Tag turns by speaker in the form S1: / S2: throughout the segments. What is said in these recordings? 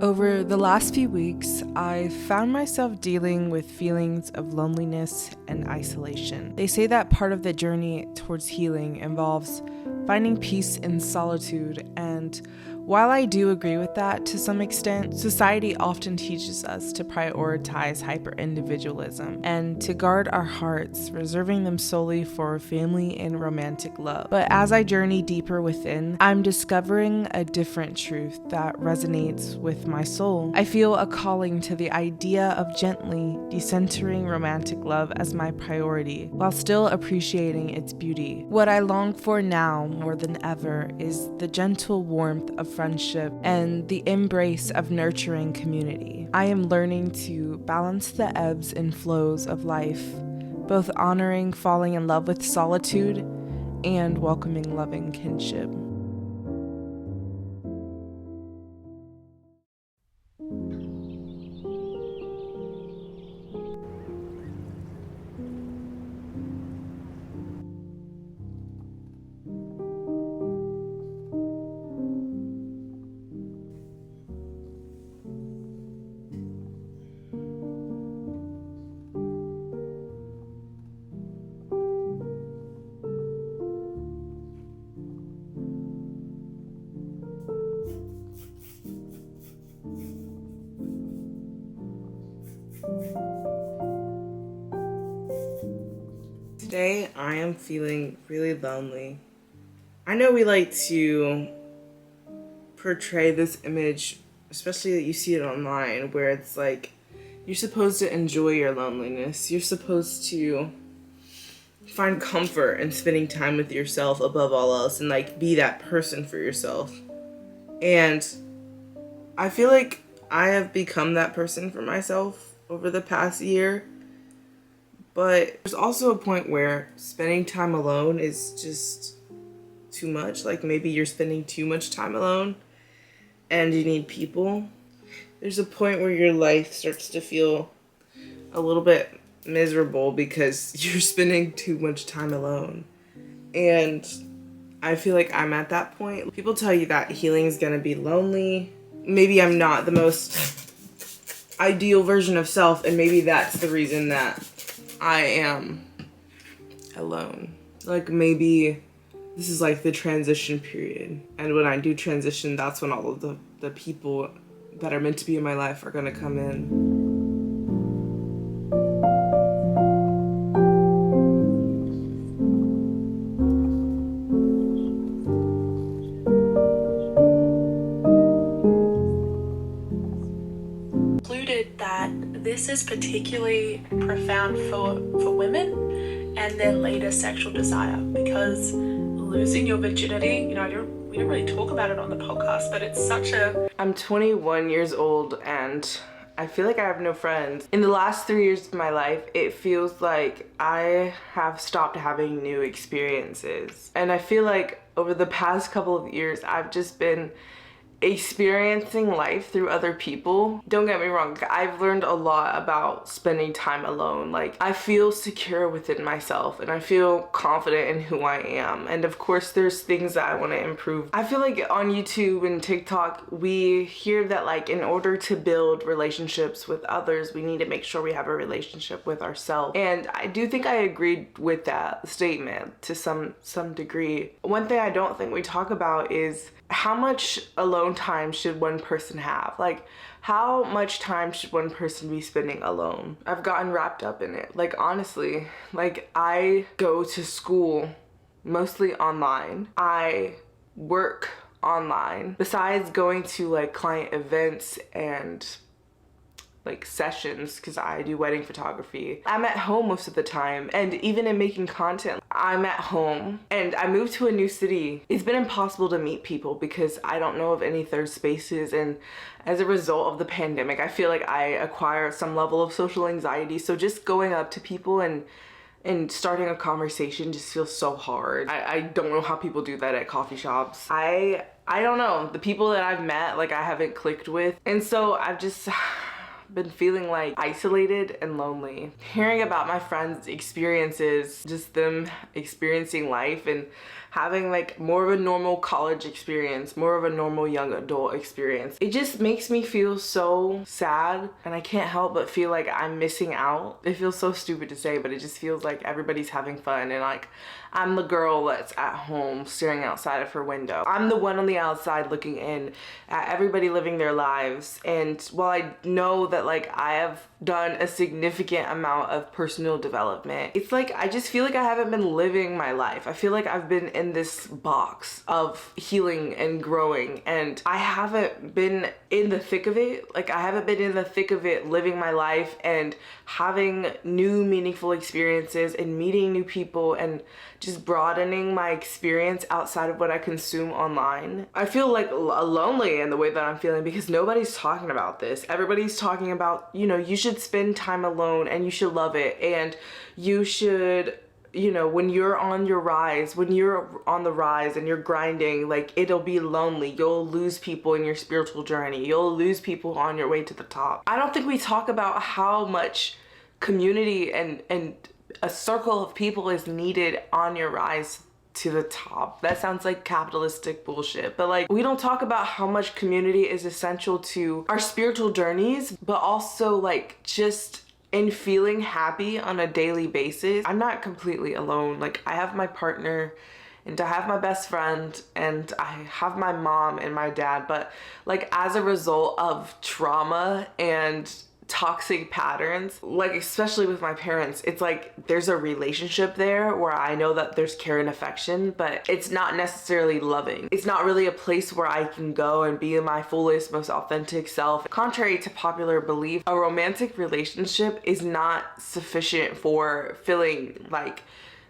S1: Over the last few weeks, I found myself dealing with feelings of loneliness and isolation. They say that part of the journey towards healing involves finding peace in solitude, and while I do agree with that to some extent, society often teaches us to prioritize hyper-individualism and to guard our hearts, reserving them solely for family and romantic love. But as I journey deeper within, I'm discovering a different truth that resonates with my soul. I feel a calling to the idea of gently decentering romantic love as my priority, while still appreciating its beauty. What I long for now more than ever is the gentle warmth of friendship and the embrace of nurturing community. I am learning to balance the ebbs and flows of life, both honoring falling in love with solitude and welcoming loving kinship. Today, I am feeling really lonely. I know we like to portray this image, especially that you see it online, where it's like you're supposed to enjoy your loneliness. You're supposed to find comfort in spending time with yourself above all else and like be that person for yourself. And I feel like I have become that person for myself over the past year. But there's also a point where spending time alone is just too much. Like maybe you're spending too much time alone and you need people. There's a point where your life starts to feel a little bit miserable because you're spending too much time alone. And I feel like I'm at that point. People tell you that healing is gonna be lonely. Maybe I'm not the most ideal version of self, and maybe that's the reason that I am alone. Like maybe this is like the transition period. And when I do transition, that's when all of the people that are meant to be in my life are gonna come in.
S2: Concluded that this is particularly profound for women and their later sexual desire, because losing your virginity, we don't really talk about it on the podcast, but it's such a...
S1: I'm 21 years old and I feel like I have no friends. In the last 3 years of my life, it feels like I have stopped having new experiences. And I feel like over the past couple of years, I've just been experiencing life through other people. Don't get me wrong, I've learned a lot about spending time alone. Like I feel secure within myself and I feel confident in who I am. And of course there's things that I want to improve. I feel like on YouTube and TikTok, we hear that like in order to build relationships with others, we need to make sure we have a relationship with ourselves. And I do think I agreed with that statement to some degree. One thing I don't think we talk about is how much alone time should one person have? Like, how much time should one person be spending alone? I've gotten wrapped up in it. Like, honestly, like I go to school mostly online. I work online. Besides going to like client events and like sessions, because I do wedding photography, I'm at home most of the time. And even in making content, I'm at home. And I moved to a new city. It's been impossible to meet people because I don't know of any third spaces, and as a result of the pandemic, I feel like I acquire some level of social anxiety. So just going up to people and starting a conversation just feels so hard. I don't know how people do that at coffee shops. I don't know. The people that I've met, like I haven't clicked with. And so I've just been feeling like isolated and lonely. Hearing about my friends' experiences, just them experiencing life and having like more of a normal college experience, more of a normal young adult experience. It just makes me feel so sad, and I can't help but feel like I'm missing out. It feels so stupid to say, but it just feels like everybody's having fun, and like I'm the girl that's at home staring outside of her window. I'm the one on the outside looking in at everybody living their lives. And while I know that like I have done a significant amount of personal development, it's like I just feel like I haven't been living my life. I feel like I've been in this box of healing and growing, and I haven't been in the thick of it. Like I haven't been in the thick of it living my life and having new meaningful experiences and meeting new people and just broadening my experience outside of what I consume online. I feel like lonely in the way that I'm feeling because nobody's talking about this. Everybody's talking about, you know, you should spend time alone and you should love it, and you should, you know, when you're on your rise, when you're on the rise and you're grinding, like it'll be lonely. You'll lose people in your spiritual journey. You'll lose people on your way to the top. I don't think we talk about how much community and a circle of people is needed on your rise to the top. That sounds like capitalistic bullshit, but like we don't talk about how much community is essential to our spiritual journeys, but also like just in feeling happy on a daily basis. I'm not completely alone. Like I have my partner, and I have my best friend, and I have my mom and my dad, but like as a result of trauma and toxic patterns, like especially with my parents, it's like there's a relationship there where I know that there's care and affection, but it's not necessarily loving. It's not really a place where I can go and be my fullest, most authentic self. Contrary to popular belief, a romantic relationship is not sufficient for feeling like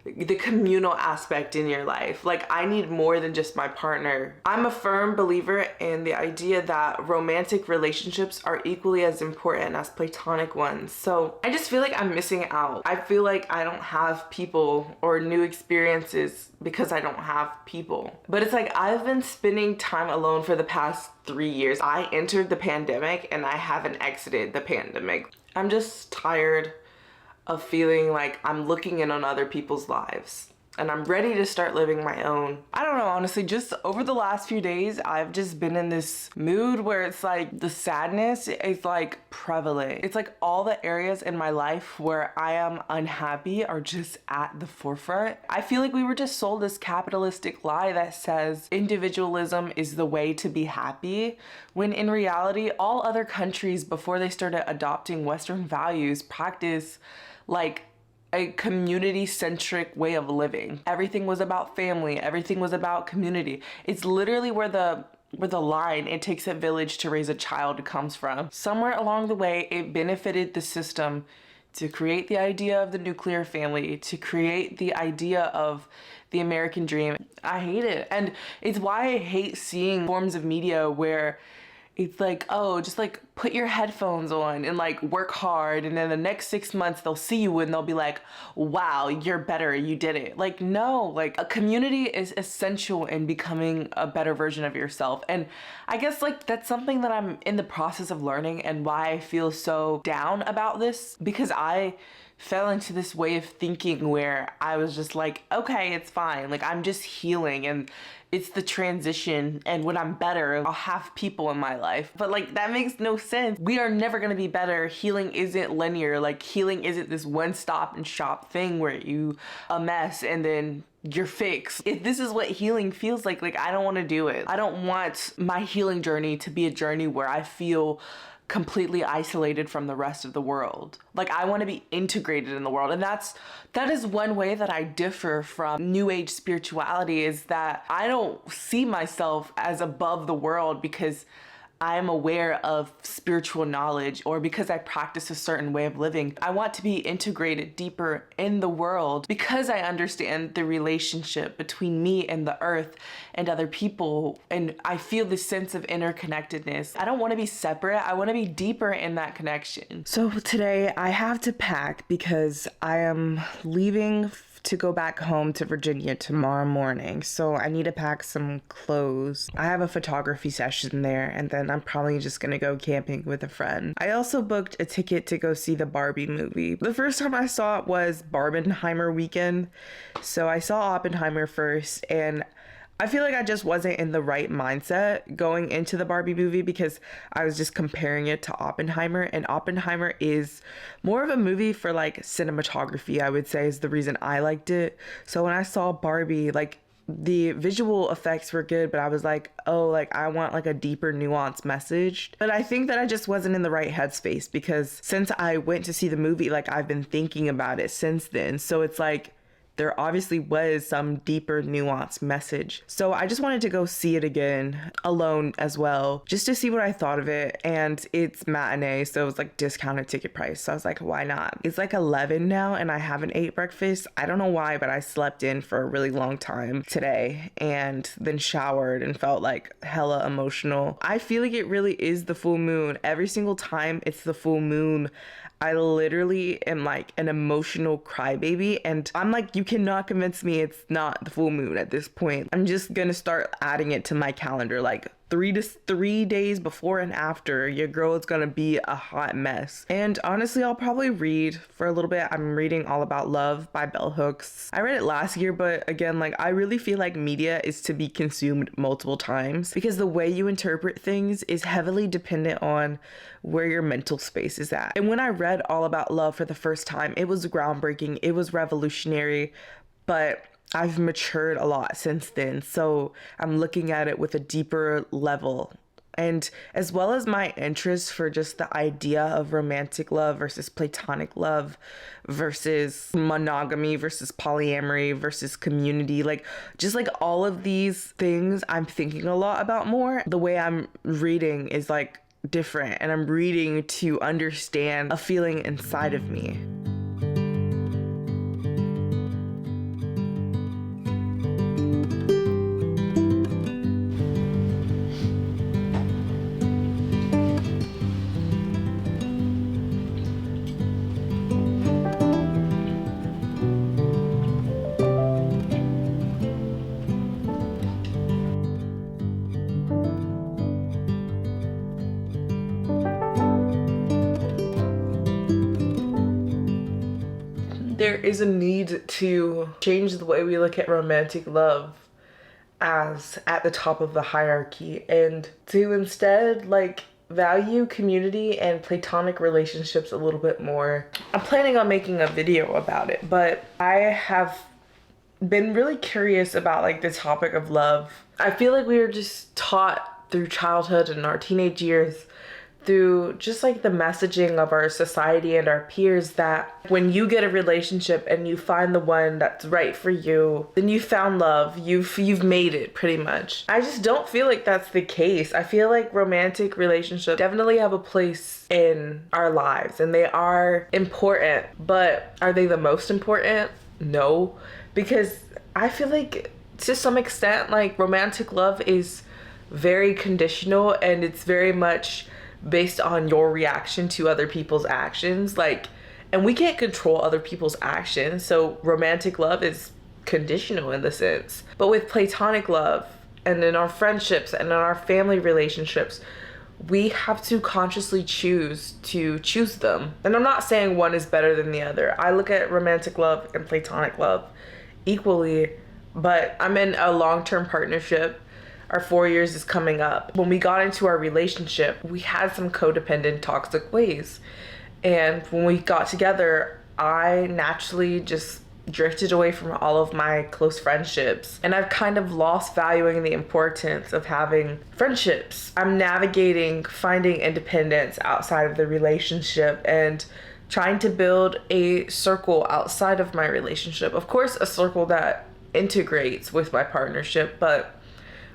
S1: the communal aspect in your life. Like I need more than just my partner. I'm a firm believer in the idea that romantic relationships are equally as important as platonic ones. So I just feel like I'm missing out. I feel like I don't have people or new experiences because I don't have people. But it's like I've been spending time alone for the past 3 years. I entered the pandemic and I haven't exited the pandemic. I'm just tired of feeling like I'm looking in on other people's lives, and I'm ready to start living my own. I don't know, honestly, just over the last few days, I've just been in this mood where it's like the sadness is like prevalent. It's like all the areas in my life where I am unhappy are just at the forefront. I feel like we were just sold this capitalistic lie that says individualism is the way to be happy, when in reality, all other countries before they started adopting Western values practice like a community-centric way of living. Everything was about family. Everything was about community. It's literally where the line, "it takes a village to raise a child," comes from. Somewhere along the way, it benefited the system to create the idea of the nuclear family, to create the idea of the American dream. I hate it. And it's why I hate seeing forms of media where it's like, oh, just like put your headphones on and like work hard, and then the next 6 months they'll see you and they'll be like, wow, you're better, you did it. Like, no, like a community is essential in becoming a better version of yourself. And I guess like that's something that I'm in the process of learning, and why I feel so down about this, because I fell into this way of thinking where I was just like, okay, it's fine. Like I'm just healing, and it's the transition, and when I'm better, I'll have people in my life. But like that makes no sense. We are never gonna be better. Healing isn't linear. Like healing isn't this one stop and shop thing where you a mess and then you're fixed. If this is what healing feels like I don't want to do it. I don't want my healing journey to be a journey where I feel completely isolated from the rest of the world. Like I want to be integrated in the world. And that is one way that I differ from new age spirituality, is that I don't see myself as above the world because I'm aware of spiritual knowledge or because I practice a certain way of living. I want to be integrated deeper in the world because I understand the relationship between me and the earth and other people. And I feel this sense of interconnectedness. I don't want to be separate. I want to be deeper in that connection. So today I have to pack because I am leaving to go back home to Virginia tomorrow morning, so I need to pack some clothes. I have a photography session there, and then I'm probably just gonna go camping with a friend. I also booked a ticket to go see the Barbie movie. The first time I saw it was Barbenheimer weekend, so I saw Oppenheimer first, and I feel like I just wasn't in the right mindset going into the Barbie movie because I was just comparing it to Oppenheimer, and Oppenheimer is more of a movie for like cinematography, I would say, is the reason I liked it. So when I saw Barbie, like the visual effects were good, but I was like, oh, like I want like a deeper nuanced message. But I think that I just wasn't in the right headspace because since I went to see the movie, like I've been thinking about it since then. So it's like, there obviously was some deeper nuanced message. So I just wanted to go see it again alone as well, just to see what I thought of it. And it's matinee, so it was like discounted ticket price. So I was like, why not? It's like 11 now and I haven't ate breakfast. I don't know why, but I slept in for a really long time today and then showered and felt like hella emotional. I feel like it really is the full moon. Every single time it's the full moon, I literally am like an emotional crybaby, and I'm like, you cannot convince me it's not the full moon at this point. I'm just gonna start adding it to my calendar, like 3 days before and after, your girl is gonna be a hot mess. And honestly, I'll probably read for a little bit. I'm reading All About Love by Bell Hooks. I read it last year, but again, like I really feel like media is to be consumed multiple times because the way you interpret things is heavily dependent on where your mental space is at. And when I read All About Love for the first time, it was groundbreaking, it was revolutionary, but I've matured a lot since then, so I'm looking at it with a deeper level. And as well as my interest for just the idea of romantic love versus platonic love versus monogamy versus polyamory versus community, like just like all of these things I'm thinking a lot about more. The way I'm reading is like different, and I'm reading to understand a feeling inside of me. There is a need to change the way we look at romantic love as at the top of the hierarchy, and to instead like value community and platonic relationships a little bit more. I'm planning on making a video about it, but I have been really curious about like the topic of love. I feel like we were just taught through childhood and our teenage years, through just like the messaging of our society and our peers, that when you get a relationship and you find the one that's right for you, then you found love, you've made it pretty much. I just don't feel like that's the case. I feel like romantic relationships definitely have a place in our lives and they are important, but are they the most important? No, because I feel like to some extent like romantic love is very conditional and it's very much based on your reaction to other people's actions, like, and we can't control other people's actions, so romantic love is conditional in the sense. But with platonic love and in our friendships and in our family relationships, we have to consciously choose them. And I'm not saying one is better than the other. I look at romantic love and platonic love equally, but I'm in a long-term partnership. Our 4 years is coming up. When we got into our relationship, we had some codependent, toxic ways. And when we got together, I naturally just drifted away from all of my close friendships. And I've kind of lost valuing the importance of having friendships. I'm navigating finding independence outside of the relationship and trying to build a circle outside of my relationship. Of course, a circle that integrates with my partnership, but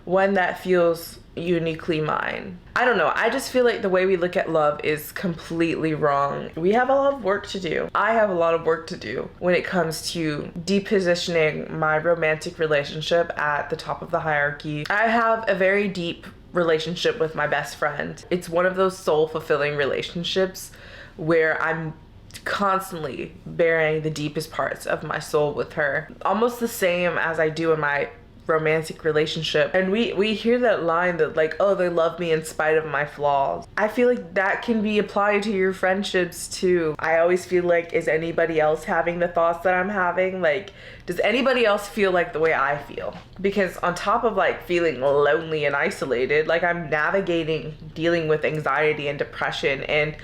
S1: one that feels uniquely mine. I don't know, I just feel like the way we look at love is completely wrong. We have a lot of work to do. I have a lot of work to do when it comes to depositioning my romantic relationship at the top of the hierarchy. I have a very deep relationship with my best friend. It's one of those soul fulfilling relationships where I'm constantly bearing the deepest parts of my soul with her, almost the same as I do in my romantic relationship. And we hear that line that like, oh, they love me in spite of my flaws. I feel like that can be applied to your friendships too. I always feel like, is anybody else having the thoughts that I'm having? Like, does anybody else feel like the way I feel? Because on top of like feeling lonely and isolated, like I'm navigating dealing with anxiety and depression and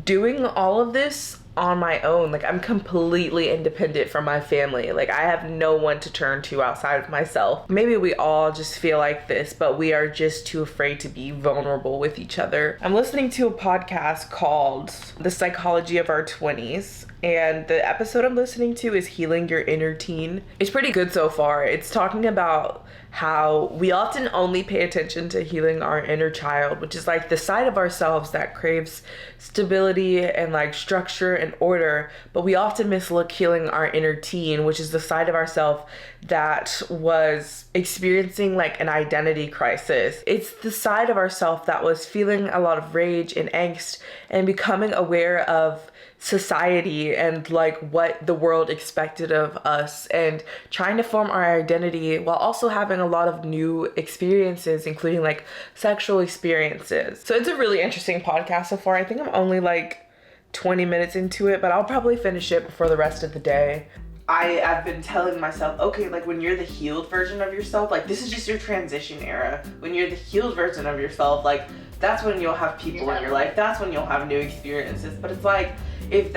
S1: doing all of this on my own. Like, I'm completely independent from my family. Like, I have no one to turn to outside of myself. Maybe we all just feel like this, but we are just too afraid to be vulnerable with each other. I'm listening to a podcast called The Psychology of Our 20s, and the episode I'm listening to is Healing Your Inner Teen. It's pretty good so far. It's talking about how we often only pay attention to healing our inner child, which is like the side of ourselves that craves stability and like structure and order, but we often mislook healing our inner teen, which is the side of ourselves that was experiencing like an identity crisis. It's the side of ourselves that was feeling a lot of rage and angst and becoming aware of society and like what the world expected of us, and trying to form our identity while also having a lot of new experiences, including like sexual experiences. So it's a really interesting podcast so far. I think I'm only like 20 minutes into it, but I'll probably finish it before the rest of the day. I've been telling myself, okay, like when you're the healed version of yourself, like this is just your transition era. When you're the healed version of yourself, like that's when you'll have people in your life. That's when you'll have new experiences. But it's like, if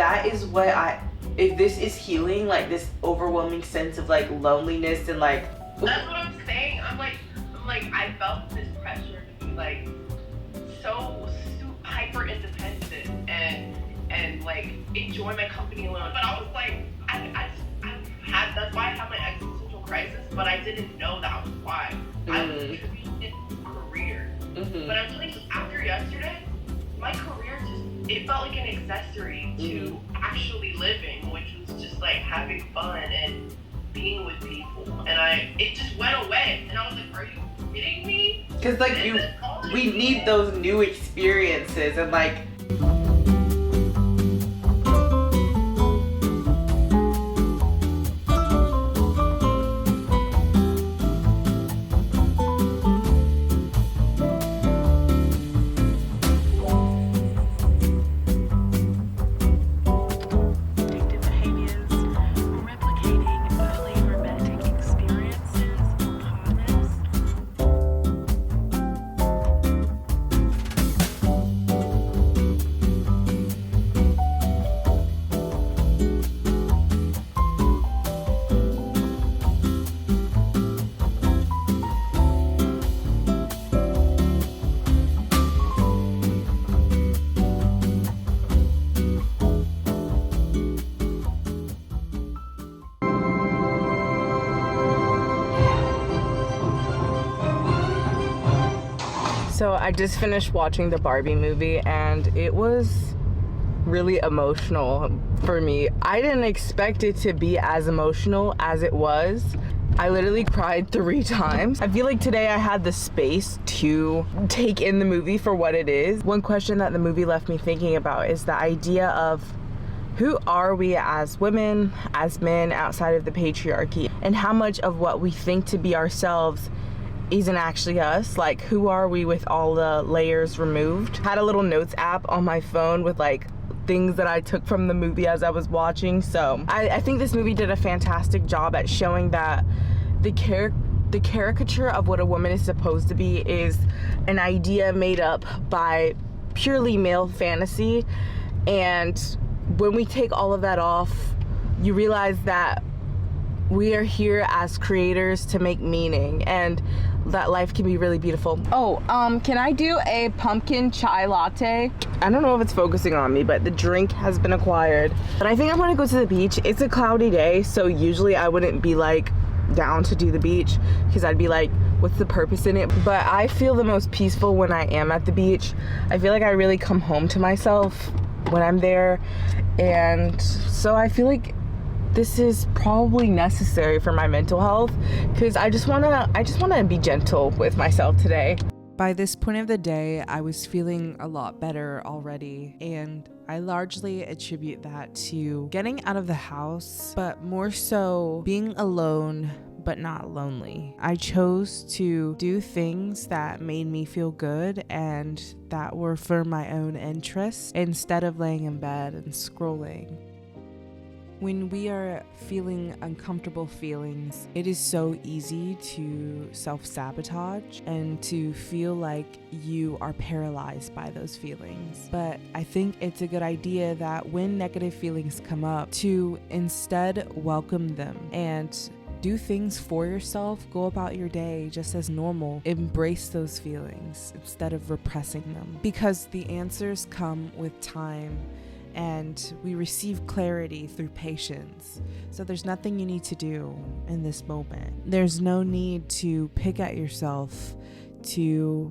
S1: this is healing, like this overwhelming sense of like loneliness and like.
S3: That's what I'm saying. I'm like, I felt this pressure to be like so hyper independent and like enjoy my company alone. But I was like, that's why I had my existential crisis, but I didn't know that was why. I was attributing it to career. But I'm telling you, after yesterday, my career it felt like an accessory to actually living, which was just like having fun and being with people. And it just went away. And I was like, are you kidding me?
S1: Because like we need those new experiences and like. So I just finished watching the Barbie movie and it was really emotional for me. I didn't expect it to be as emotional as it was. I literally cried 3 times. I feel like today I had the space to take in the movie for what it is. One question that the movie left me thinking about is the idea of who are we as women, as men outside of the patriarchy, and how much of what we think to be ourselves isn't actually us. Like, who are we with all the layers removed? I had a little notes app on my phone with like things that I took from the movie as I was watching. So I think this movie did a fantastic job at showing that the caricature of what a woman is supposed to be is an idea made up by purely male fantasy. And when we take all of that off, you realize that we are here as creators to make meaning, and that life can be really beautiful. Oh, can I do a pumpkin chai latte? I don't know if it's focusing on me, but the drink has been acquired. But I think I'm gonna go to the beach. It's a cloudy day, so usually I wouldn't be like down to do the beach because I'd be like, what's the purpose in it? But I feel the most peaceful when I am at the beach. I feel like I really come home to myself when I'm there, and so I feel like this is probably necessary for my mental health because I just wanna be gentle with myself today.
S4: By this point of the day, I was feeling a lot better already, and
S1: I largely attribute that to getting out of the house, but more so being alone but not lonely. I chose to do things that made me feel good and that were for my own interests instead of laying in bed and scrolling. When we are feeling uncomfortable feelings, it is so easy to self-sabotage and to feel like you are paralyzed by those feelings. But I think it's a good idea that when negative feelings come up, to instead welcome them and do things for yourself. Go about your day just as normal. Embrace those feelings instead of repressing them, because the answers come with time and we receive clarity through patience. So there's nothing you need to do in this moment. There's no need to pick at yourself, to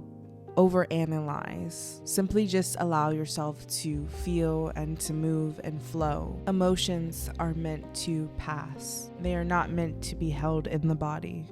S1: overanalyze. Simply just allow yourself to feel and to move and flow. Emotions are meant to pass. They are not meant to be held in the body.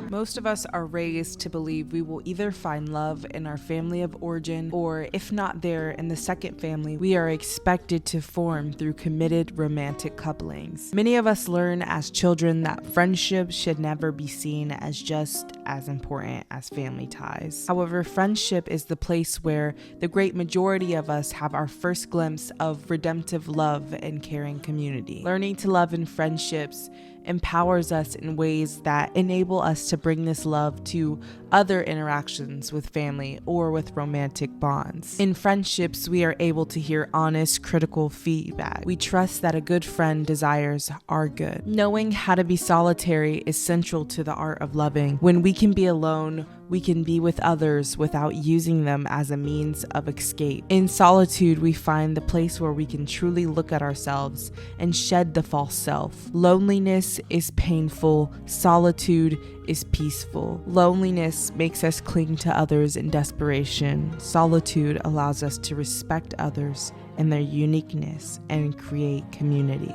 S1: Most of us are raised to believe we will either find love in our family of origin, or if not there, in the second family, we are expected to form through committed romantic couplings. Many of us learn as children that friendship should never be seen as just as important as family ties. However, friendship is the place where the great majority of us have our first glimpse of redemptive love and caring community. Learning to love in friendships empowers us in ways that enable us to bring this love to other interactions with family or with romantic bonds. In friendships, we are able to hear honest, critical feedback. We trust that a good friend desires our good. Knowing how to be solitary is central to the art of loving. When we can be alone, we can be with others without using them as a means of escape. In solitude, we find the place where we can truly look at ourselves and shed the false self. Loneliness is painful. Solitude is peaceful. Loneliness makes us cling to others in desperation. Solitude allows us to respect others and their uniqueness and create community.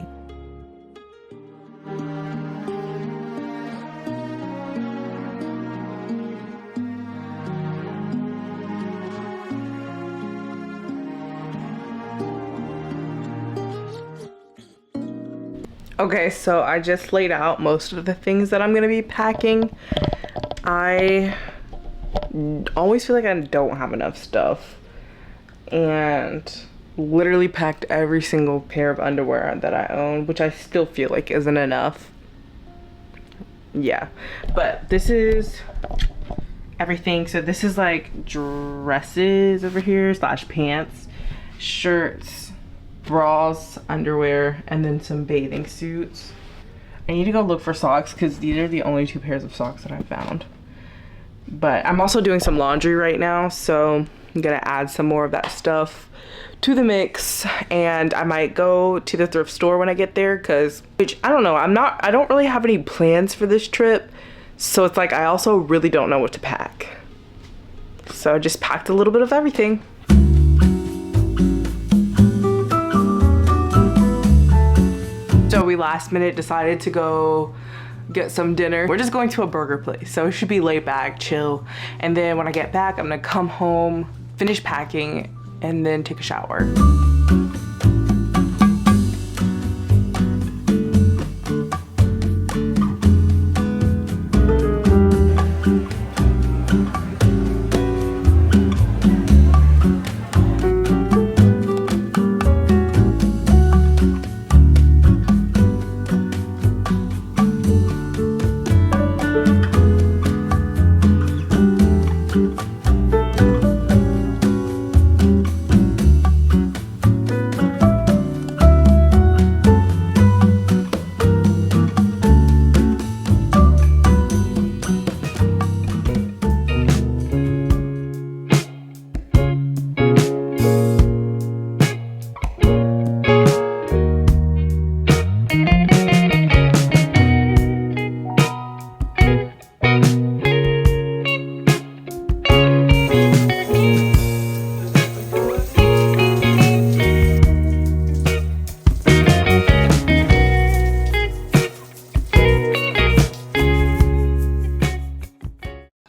S1: Okay, so I just laid out most of the things that I'm gonna be packing. I always feel like I don't have enough stuff, and literally packed every single pair of underwear that I own, which I still feel like isn't enough. Yeah, but this is everything. So this is like dresses over here / pants, shirts, bras, underwear, and then some bathing suits. I need to go look for socks because these are the only 2 pairs of socks that I found. But I'm also doing some laundry right now, so I'm gonna add some more of that stuff to the mix, and I might go to the thrift store when I get there, which I don't know, I don't really have any plans for this trip, so it's like I also really don't know what to pack. So I just packed a little bit of everything. So we last minute decided to go get some dinner. We're just going to a burger place, so it should be laid back, chill. And then when I get back, I'm gonna come home, finish packing, and then take a shower.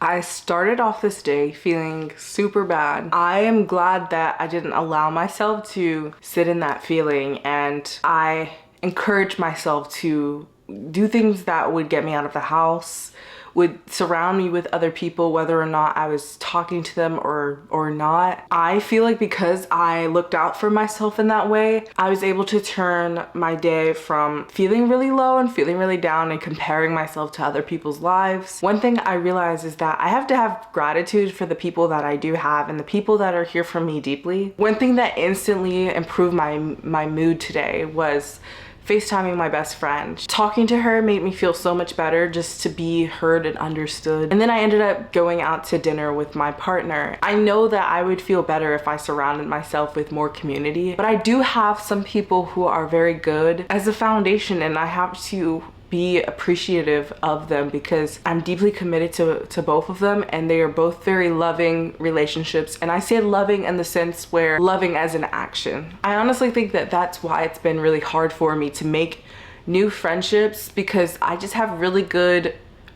S1: I started off this day feeling super bad. I am glad that I didn't allow myself to sit in that feeling, and I encouraged myself to do things that would get me out of the house, would surround me with other people, whether or not I was talking to them or not. I feel like because I looked out for myself in that way, I was able to turn my day from feeling really low and feeling really down and comparing myself to other people's lives. One thing I realized is that I have to have gratitude for the people that I do have and the people that are here for me deeply. One thing that instantly improved my mood today was FaceTiming my best friend. Talking to her made me feel so much better, just to be heard and understood. And then I ended up going out to dinner with my partner. I know that I would feel better if I surrounded myself with more community, but I do have some people who are very good as a foundation, and I have to be appreciative of them because I'm deeply committed to both of them, and they are both very loving relationships. And I say loving in the sense where loving as an action. I honestly think that that's why it's been really hard for me to make new friendships, because I just have really good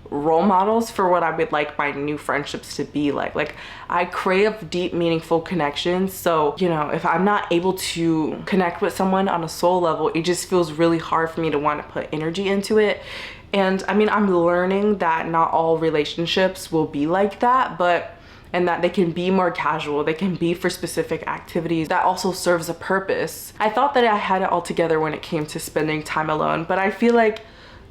S1: role models for what I would like my new friendships to be like. Like, I crave deep, meaningful connections. So, you know, if I'm not able to connect with someone on a soul level, it just feels really hard for me to want to put energy into it. And I mean, I'm learning that not all relationships will be like that, and that they can be more casual, they can be for specific activities that also serves a purpose. I thought that I had it all together when it came to spending time alone, but I feel like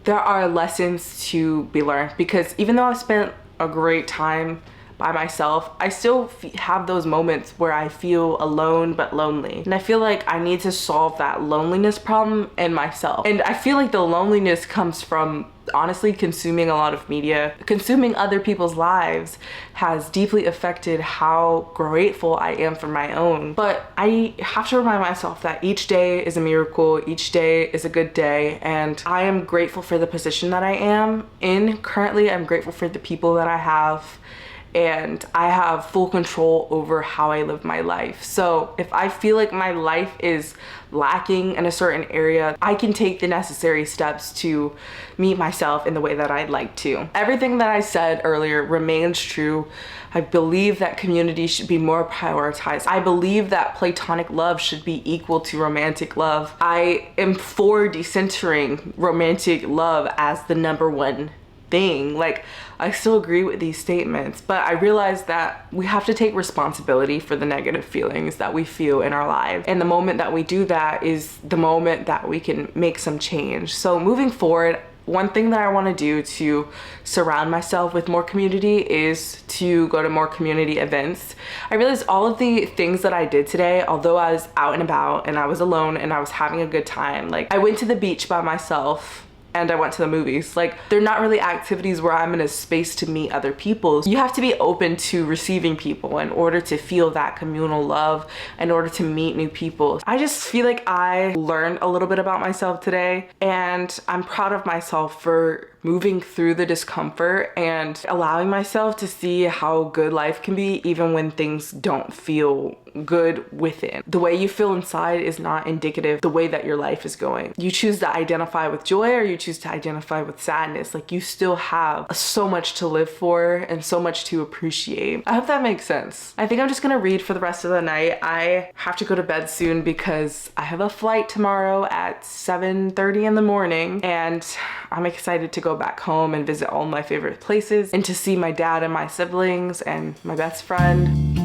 S1: there are lessons to be learned, because even though I've spent a great time by myself, I still have those moments where I feel alone but lonely. And I feel like I need to solve that loneliness problem in myself. And I feel like the loneliness comes from honestly consuming a lot of media. Consuming other people's lives has deeply affected how grateful I am for my own. But I have to remind myself that each day is a miracle, each day is a good day, and I am grateful for the position that I am in currently. I'm grateful for the people that I have, and I have full control over how I live my life. So if I feel like my life is lacking in a certain area, I can take the necessary steps to meet myself in the way that I'd like to. Everything that I said earlier remains true. I believe that community should be more prioritized. I believe that platonic love should be equal to romantic love. I am for decentering romantic love as the number one thing. Like, I still agree with these statements, but I realize that we have to take responsibility for the negative feelings that we feel in our lives. And the moment that we do that is the moment that we can make some change. So moving forward, one thing that I want to do to surround myself with more community is to go to more community events. I realized all of the things that I did today, although I was out and about and I was alone and I was having a good time, like I went to the beach by myself and I went to the movies. Like, they're not really activities where I'm in a space to meet other people. You have to be open to receiving people in order to feel that communal love, in order to meet new people. I just feel like I learned a little bit about myself today, and I'm proud of myself for moving through the discomfort and allowing myself to see how good life can be even when things don't feel good within. The way you feel inside is not indicative of the way that your life is going. You choose to identify with joy or you choose to identify with sadness. Like, you still have so much to live for and so much to appreciate. I hope that makes sense. I think I'm just gonna read for the rest of the night. I have to go to bed soon because I have a flight tomorrow at 7:30 in the morning, and I'm excited to go back home and visit all my favorite places and to see my dad and my siblings and my best friend.